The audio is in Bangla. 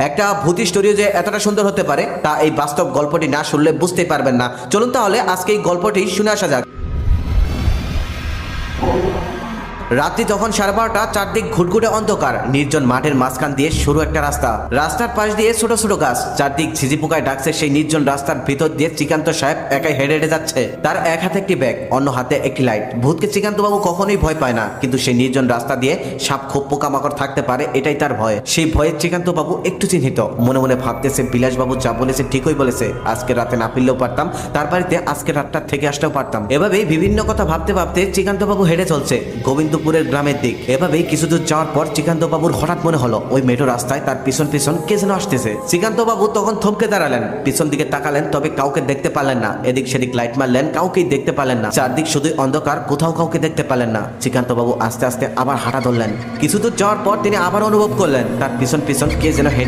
একটা ভূতি স্টোরি যে এতটা সুন্দর হতে পারে তা এই বাস্তব গল্পটি না শুনলে বুঝতেই পারবেন না। চলুন তাহলে আজকে এই গল্পটি শুনে আসা যাক। রাত্রি তখন 12:30, চারদিক ঘুটঘুটে অন্ধকার। নির্জন মাঠের মাঝখান দিয়ে সরু একটা রাস্তা, রাস্তার পাশ দিয়ে ছোট ছোট গাছ, চারদিক ঝিঝি পোকায় ডাকছে। সেই নির্জন রাস্তার ভিতর দিয়ে শ্রীকান্ত সাহেব একাই হেঁটে হেঁটে যাচ্ছে। তার এক হাতে একটি ব্যাগ, অন্য হাতে একটি লাইট। ভূতকে শ্রীকান্ত বাবু কখনোই ভয় পায় না, কিন্তু সেই নির্জন রাস্তা দিয়ে সাপ খোপ পোকামাকড় থাকতে পারে, এটাই তার ভয়। সেই ভয়ে শ্রীকান্ত বাবু একটু চিহ্নিত। মনে মনে ভাবতেছে, বিলাস বাবু যা বলেছে ঠিকই বলেছে। আজকে রাতে না ফিরলেও পারতাম, তার বাড়িতে আজকে রাতটা থেকে আসতেও পারতাম। এভাবেই বিভিন্ন কথা ভাবতে ভাবতে শ্রীকান্ত বাবু হেঁটে চলছে গোবিন্দপুরের গ্রামের দিক। এভাবেই কিছু দূর যাওয়ার পর শ্রীকান্ত বাবুর হঠাৎ মনে হলো ওই মেঠো রাস্তায় তার পিছন পিছন কে যেন আসতেছে। শ্রীকান্ত বাবু তখন থমকে দাঁড়ালেন, পিছন দিকে তাকালেন, তবে কাউকে দেখতে পারলেন না। এদিক সেদিক লাইট মারলেন, কাউকেই দেখতে পারলেন না। চারদিক শুধুই অন্ধকার, কোথাও কাউকে দেখতে পারলেন না। শ্রীকান্ত বাবু আস্তে আস্তে আবার হাঁটা ধরলেন। কিছু দূর যাওয়ার পর তিনি আবার অনুভব করলেন তার পিছন পিছন কে যেন হেঁটে